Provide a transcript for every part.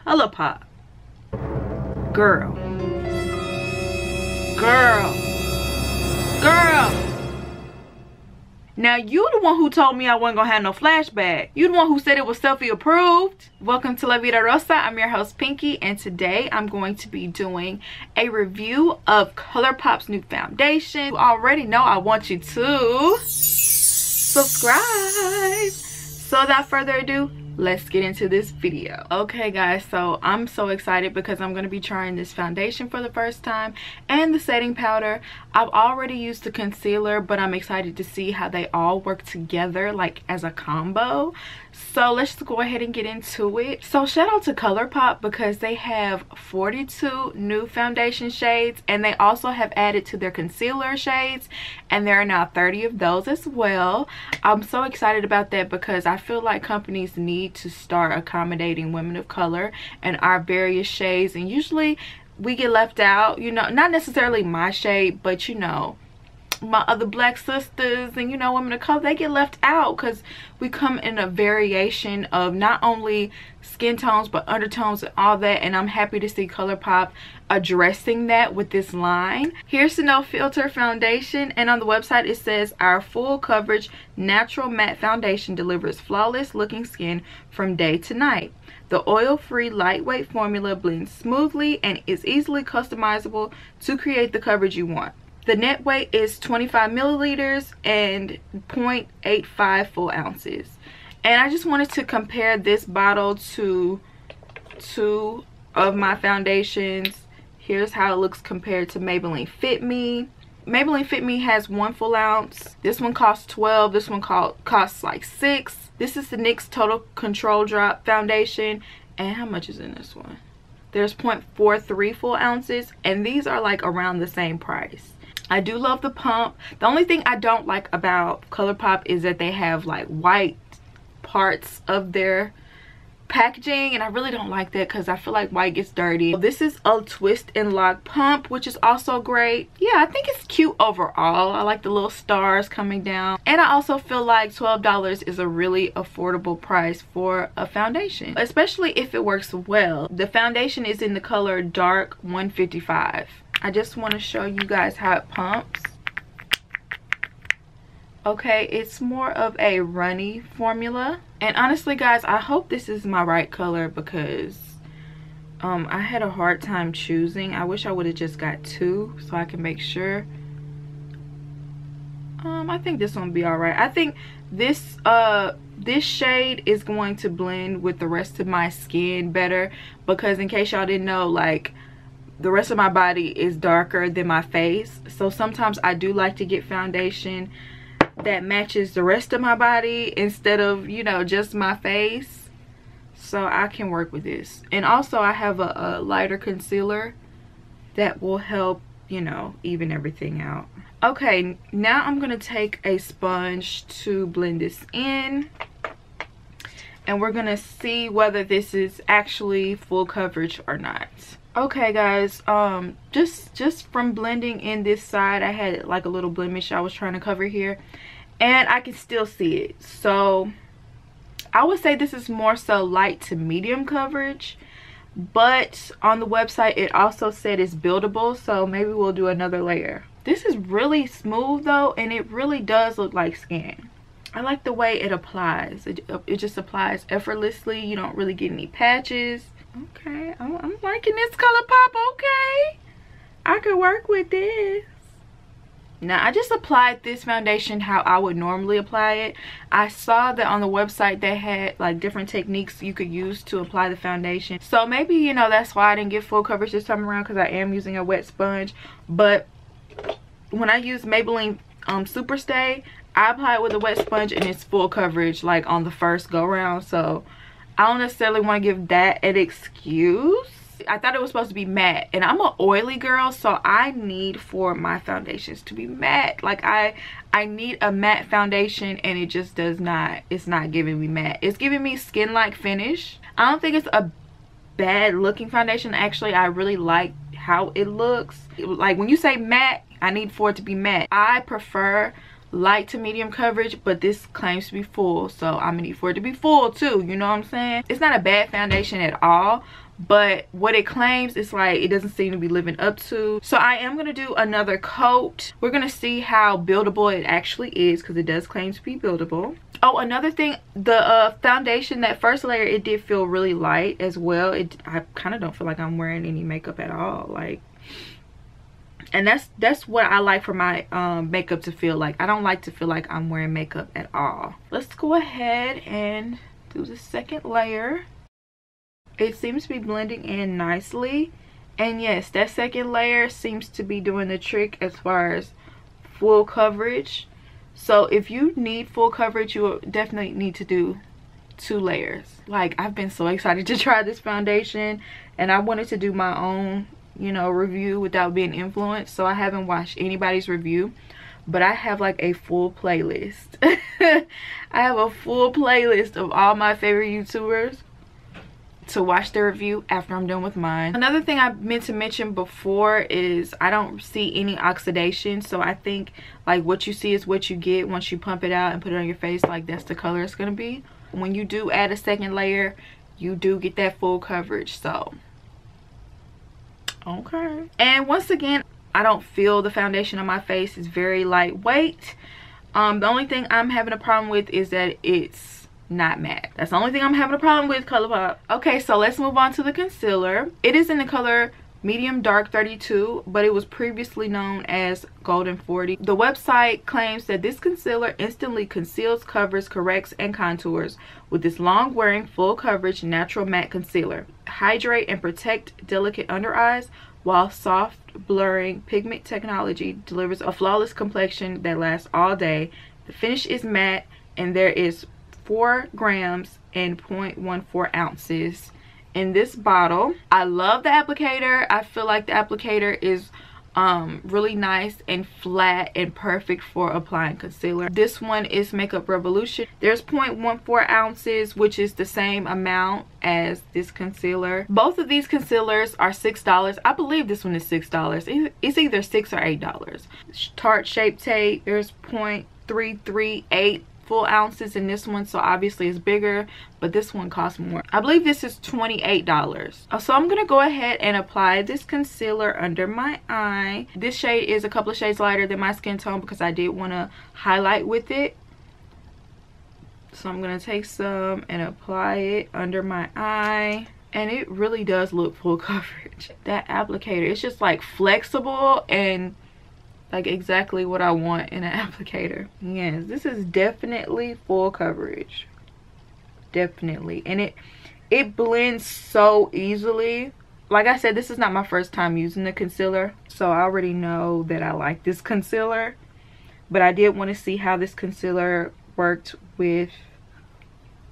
ColourPop. Girl. Girl. Now you the one who told me I wasn't gonna have no flashback. You the one who said it was selfie approved. Welcome to La Vida Rosa. I'm your host Pinky, and today I'm going to be doing a review of ColourPop's new foundation. You already know I want you to subscribe. So without further ado, let's get into this video. Okay guys, so I'm so excited because I'm going to be trying this foundation for the first time and the setting powder. I've already used the concealer, but I'm excited to see how they all work together, like as a combo. So let's go ahead and get into it. So shout out to ColourPop because they have 42 new foundation shades, and they also have added to their concealer shades, and there are now 30 of those as well. I'm so excited about that because I feel like companies need to start accommodating women of color and our various shades, and usually we get left out, you know, not necessarily my shade, but you know, my other black sisters and, you know, women of color, they get left out because we come in a variation of not only skin tones but undertones and all that, and I'm happy to see ColourPop addressing that with this line. Here's the no filter foundation, and on the website it says our full coverage natural matte foundation delivers flawless looking skin from day to night. The oil-free lightweight formula blends smoothly and is easily customizable to create the coverage you want. The net weight is 25 milliliters and 0.85 full ounces. And I just wanted to compare this bottle to two of my foundations. Here's how it looks compared to Maybelline Fit Me. Maybelline Fit Me has 1 full ounce. This one costs 12. This one costs like 6. This is the NYX Total Control Drop foundation. And how much is in this one? There's 0.43 full ounces. And these are like around the same price. I do love the pump. The only thing I don't like about ColourPop is that they have like white parts of their packaging, and I really don't like that because I feel like white gets dirty. This is a twist and lock pump, which is also great. Yeah, I think it's cute overall. I like the little stars coming down, and I also feel like $12 is a really affordable price for a foundation, especially if it works well. The foundation is in the color dark 155. I just want to show you guys how it pumps. Okay, it's more of a runny formula, and honestly guys, I hope this is my right color because I had a hard time choosing. I wish I would have just got 2 so I can make sure. I think this one will be all right. I think this this shade is going to blend with the rest of my skin better because, in case y'all didn't know, like, the rest of my body is darker than my face, so sometimes I do like to get foundation that matches the rest of my body instead of, you know, just my face. So I can work with this. And also I have a lighter concealer that will help, you know, even everything out. Okay, now I'm gonna take a sponge to blend this in, and we're gonna see whether this is actually full coverage or not. Okay guys, just from blending in this side, I had like a little blemish I was trying to cover here, and I can still see it. So I would say this is more so light to medium coverage, but on the website it also said it's buildable, so maybe we'll do another layer. This is really smooth though, and it really does look like skin. I like the way it applies. It just applies effortlessly. You don't really get any patches. Okay, I'm liking this ColourPop. Okay, I could work with this. Now I just applied this foundation how I would normally apply it. I saw that on the website they had like different techniques you could use to apply the foundation, so maybe, you know, that's why I didn't get full coverage this time around, because I am using a wet sponge. But when I use Maybelline Super Stay, I apply it with a wet sponge and it's full coverage like on the first go round, so I don't necessarily want to give that an excuse. I thought it was supposed to be matte, and I'm an oily girl, so I need for my foundations to be matte. Like I need a matte foundation, and it just does not, it's not giving me matte. It's giving me skin-like finish. I don't think it's a bad looking foundation. Actually, I really like how it looks. Like when you say matte, I need for it to be matte. I prefer light to medium coverage, but this claims to be full, so I'm gonna need for it to be full too, you know what I'm saying? It's not a bad foundation at all, but what it claims is like it doesn't seem to be living up to. So I am gonna do another coat. We're gonna see how buildable it actually is, because it does claim to be buildable. Oh, another thing, the foundation, that first layer, it did feel really light as well. I kind of don't feel like I'm wearing any makeup at all, like. And that's what I like for my makeup to feel like. I don't like to feel like I'm wearing makeup at all. Let's go ahead and do the second layer. It seems to be blending in nicely. And yes, that second layer seems to be doing the trick as far as full coverage. So if you need full coverage, you will definitely need to do 2 layers. Like, I've been so excited to try this foundation, and I wanted to do my own, you know, review without being influenced. So I haven't watched anybody's review, but I have like a full playlist. I have a full playlist of all my favorite YouTubers to watch their review after I'm done with mine. Another thing I meant to mention before is I don't see any oxidation, so I think like what you see is what you get once you pump it out and put it on your face. Like, that's the color it's gonna be. When you do add a second layer, you do get that full coverage. So okay. And once again, I don't feel the foundation on my face. It's very lightweight. The only thing I'm having a problem with is that it's not matte. That's the only thing I'm having a problem with, ColourPop. Okay, so let's move on to the concealer. It is in the color medium dark 32, but it was previously known as golden 40. The website claims that this concealer instantly conceals, covers, corrects, and contours with this long wearing full coverage natural matte concealer. Hydrate and protect delicate under eyes, while soft blurring pigment technology delivers a flawless complexion that lasts all day. The finish is matte, and there is 4 grams and 0.14 ounces in this bottle. I love the applicator. I feel like the applicator is really nice and flat and perfect for applying concealer. This one is Makeup Revolution. There's 0.14 ounces, which is the same amount as this concealer. Both of these concealers are $6. I believe this one is $6. It's either $6 or $8. Tarte Shape Tape, there's 0.338 full ounces in this one, so obviously it's bigger, but this one costs more. I believe this is $28. So I'm gonna go ahead and apply this concealer under my eye. This shade is a couple of shades lighter than my skin tone because I did want to highlight with it. So I'm gonna take some and apply it under my eye, and it really does look full coverage. That applicator, it's just like flexible and like exactly what I want in an applicator. Yes, this is definitely full coverage. Definitely. And it blends so easily. Like I said, this is not my first time using the concealer, so I already know that I like this concealer. But I did want to see how this concealer worked with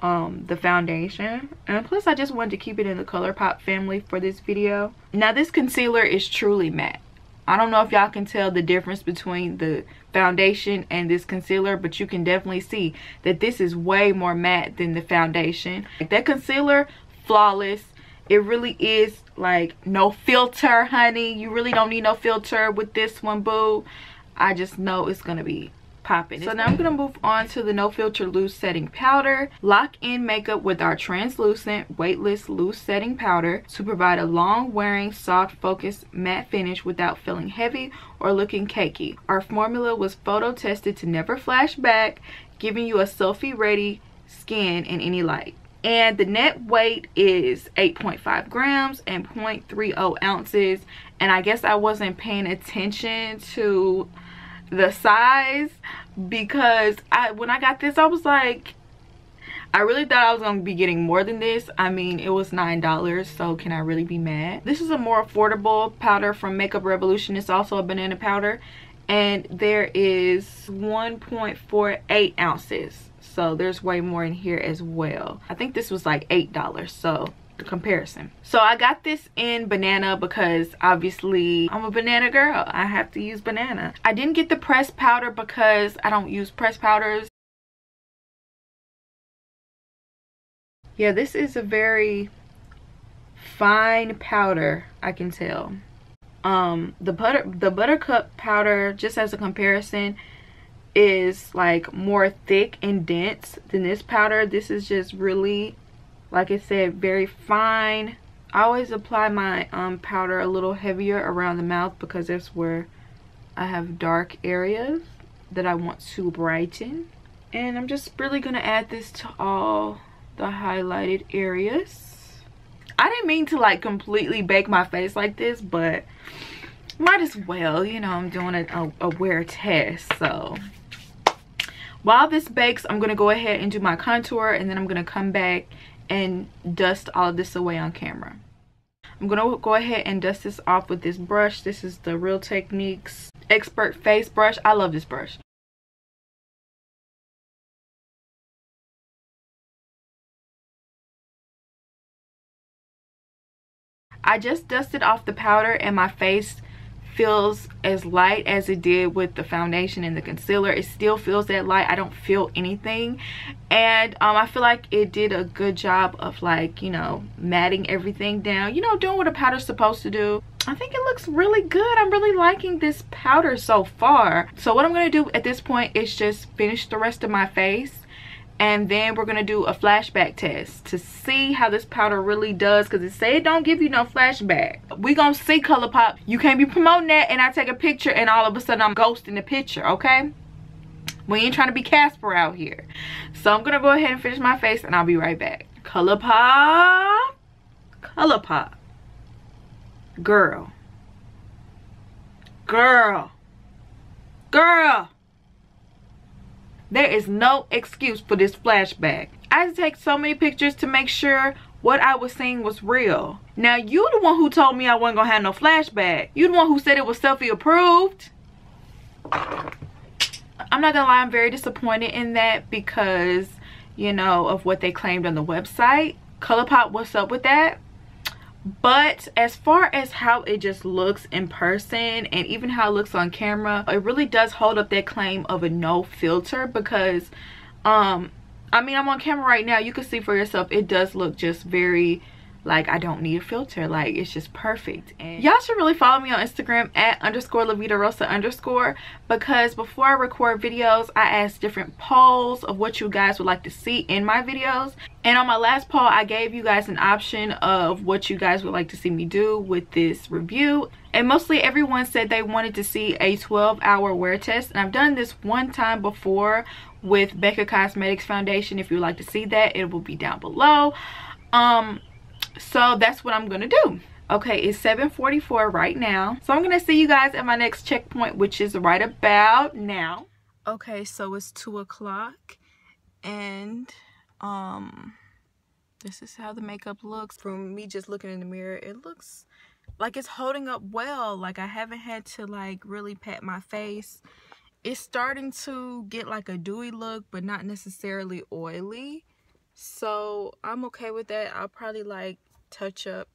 the foundation, and plus I just wanted to keep it in the ColourPop family for this video. Now this concealer is truly matte. I don't know if y'all can tell the difference between the foundation and this concealer, but you can definitely see that this is way more matte than the foundation. Like, that concealer, flawless. It really is like no filter, honey. You really don't need no filter with this one, boo. I just know it's gonna be popping. So now I'm gonna move on to the No Filter Loose Setting Powder. Lock in makeup with our translucent weightless loose setting powder to provide a long wearing soft focused matte finish without feeling heavy or looking cakey. Our formula was photo tested to never flash back, giving you a selfie ready skin in any light. And the net weight is 8.5 grams and 0.30 ounces. And I guess I wasn't paying attention to the size, because when I got this, I was like, I really thought I was gonna be getting more than this. I mean, it was $9, so can I really be mad? This is a more affordable powder from Makeup Revolution. It's also a banana powder, and there is 1.48 ounces, so there's way more in here as well. I think this was like $8, so the comparison. So I got this in banana because obviously I'm a banana girl. I have to use banana. I didn't get the pressed powder because I don't use pressed powders. Yeah, this is a very fine powder, I can tell. The buttercup powder, just as a comparison, is like more thick and dense than this powder. This is just really, like I said, very fine. I always apply my powder a little heavier around the mouth because that's where I have dark areas that I want to brighten. And I'm just really gonna add this to all the highlighted areas. I didn't mean to like completely bake my face like this, but might as well, you know, I'm doing a wear test. So while this bakes, I'm gonna go ahead and do my contour, and then I'm gonna come back and dust all of this away on camera. I'm gonna go ahead and dust this off with this brush. This is the Real Techniques Expert Face Brush. I love this brush. I just dusted off the powder and my face feels as light as it did with the foundation and the concealer. It still feels that light. I don't feel anything, and I feel like it did a good job of, like, you know, matting everything down, you know, doing what a powder's supposed to do. I think it looks really good. I'm really liking this powder so far. So what I'm going to do at this point is just finish the rest of my face, and then we're gonna do a flashback test to see how this powder really does, because it say it don't give you no flashback. We gonna see, ColourPop. You can't be promoting that and I take a picture and all of a sudden I'm ghosting the picture, okay? We ain't trying to be Casper out here. So I'm gonna go ahead and finish my face and I'll be right back. ColourPop, ColourPop, girl, girl, girl. There is no excuse for this flashback. I had to take so many pictures to make sure what I was seeing was real. Now, you the one who told me I wasn't gonna have no flashback. You the one who said it was selfie approved. I'm not gonna lie, I'm very disappointed in that because, you know, of what they claimed on the website. ColourPop, what's up with that? But as far as how it just looks in person and even how it looks on camera, it really does hold up that claim of a no filter, because I mean, I'm on camera right now, you can see for yourself, it does look just very like I don't need a filter. Like, it's just perfect. And y'all should really follow me on Instagram at _LaVitaRosa_, because before I record videos, I ask different polls of what you guys would like to see in my videos. And on my last poll, I gave you guys an option of what you guys would like to see me do with this review. And mostly everyone said they wanted to see a 12-hour wear test. And I've done this one time before with BECCA Cosmetics Foundation. If you'd like to see that, it will be down below. So that's what I'm gonna do. Okay, it's 7:44 right now, so I'm gonna see you guys at my next checkpoint, which is right about now. Okay, so it's 2 o'clock, and this is how the makeup looks. From me just looking in the mirror, it looks like it's holding up well. Like, I haven't had to like really pat my face. It's starting to get like a dewy look, but not necessarily oily. So I'm okay with that. I'll probably like touch up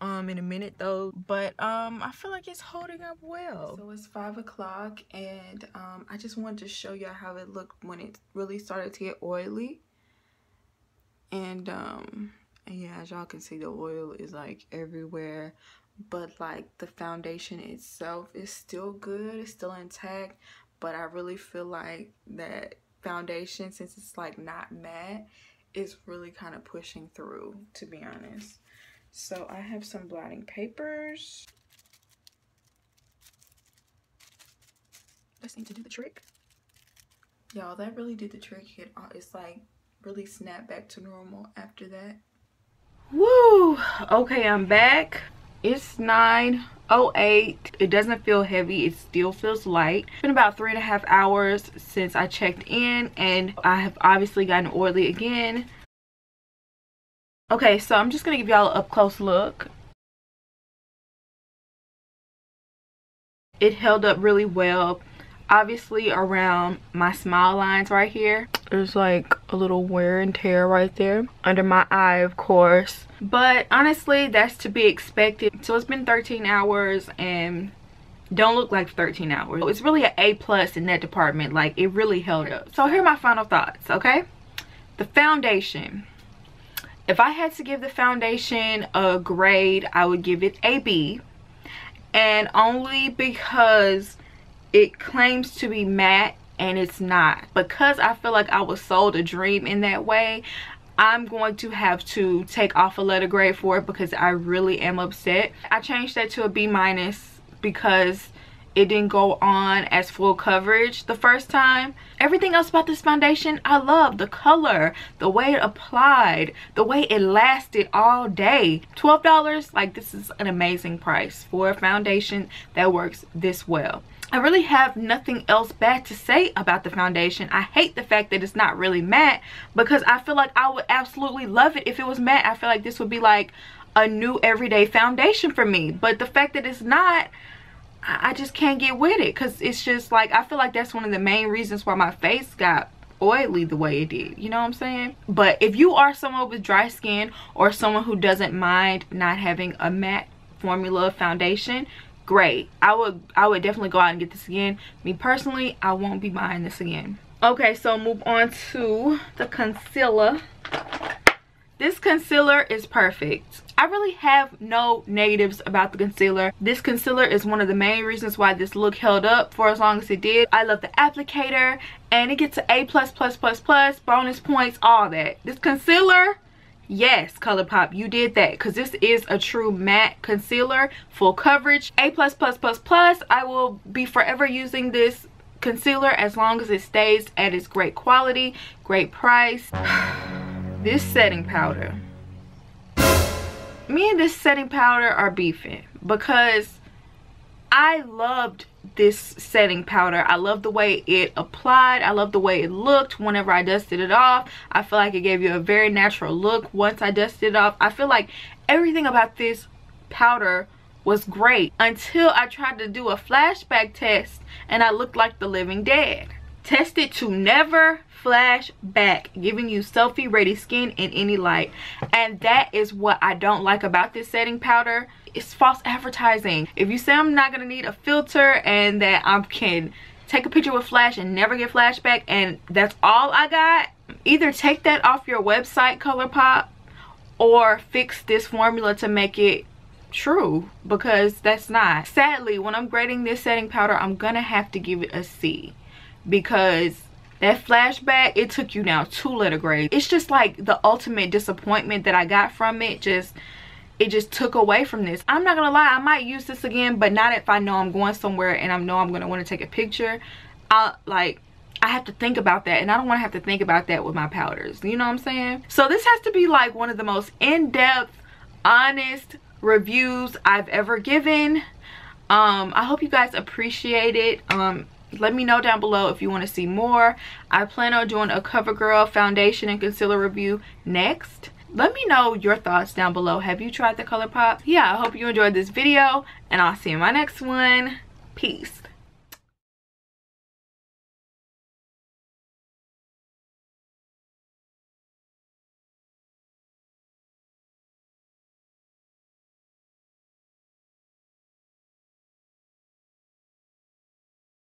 in a minute though, but I feel like it's holding up well. So it's 5 o'clock, and I just wanted to show you how it looked when it really started to get oily. And yeah, as y'all can see, the oil is like everywhere, but like the foundation itself is still good, it's still intact. But I really feel like that foundation, since it's like not matte, is really kind of pushing through, to be honest. So I have some blotting papers. That seemed to do the trick. Y'all, that really did the trick. It's like really snapped back to normal after that. Woo! Okay, I'm back. It's 9:08. It doesn't feel heavy, it still feels light. It's been about 3.5 hours since I checked in, and I have obviously gotten oily again. Okay, so I'm just gonna give y'all an up close look. It held up really well. Obviously around my smile lines right here, there's like a little wear and tear right there under my eye, of course, but honestly that's to be expected. So it's been 13 hours and don't look like 13 hours. It's really an A+ in that department. Like, it really held up. So here are my final thoughts. Okay, the foundation, if I had to give the foundation a grade, I would give it a B, and only because it claims to be matte and it's not. Because I feel like I was sold a dream in that way, I'm going to have to take off a letter grade for it because I really am upset. I changed that to a B- because it didn't go on as full coverage the first time. Everything else about this foundation I love. The color, the way it applied, the way it lasted all day. $12, like, this is an amazing price for a foundation that works this well. I really have nothing else bad to say about the foundation. I hate the fact that it's not really matte because I feel like I would absolutely love it if it was matte. I feel like this would be like a new everyday foundation for me. But the fact that it's not, I just can't get with it because it's just like, I feel like that's one of the main reasons why my face got oily the way it did. You know what I'm saying? But if you are someone with dry skin or someone who doesn't mind not having a matte formula foundation, great. I would definitely go out and get this again. Me personally, I won't be buying this again. Okay, so move on to the concealer. This concealer is perfect. I really have no negatives about the concealer. This concealer is one of the main reasons why this look held up for as long as it did. I love the applicator and it gets an A++++, bonus points, all that. This concealer, yes, ColourPop, you did that because this is a true matte concealer, full coverage, A++++. I will be forever using this concealer as long as it stays at its great quality, great price. This setting powder, me and this setting powder are beefing because I loved this setting powder. I love the way it applied. I love the way it looked whenever I dusted it off. I feel like it gave you a very natural look once I dusted it off. I feel like everything about this powder was great until I tried to do a flashback test and I looked like the living dead. Tested to never flash back, giving you selfie ready skin in any light. And that is what I don't like about this setting powder. It's false advertising. If you say I'm not gonna need a filter and that I can take a picture with flash and never get flashback and that's all I got, either take that off your website, ColourPop, or fix this formula to make it true, because that's not. Sadly, when I'm grading this setting powder, I'm gonna have to give it a C because that flashback, it took you down 2 letter grades. It's just like the ultimate disappointment that I got from it. It just took away from this. I'm not gonna lie, I might use this again, but not if I know I'm going somewhere and I know I'm gonna want to take a picture. I have to think about that, and I don't want to have to think about that with my powders. You know what I'm saying? So this has to be like one of the most in-depth, honest reviews I've ever given. I hope you guys appreciate it. Let me know down below if you want to see more. I plan on doing a CoverGirl foundation and concealer review next. Let me know your thoughts down below. Have you tried the ColourPop? Yeah, I hope you enjoyed this video and I'll see you in my next one. Peace.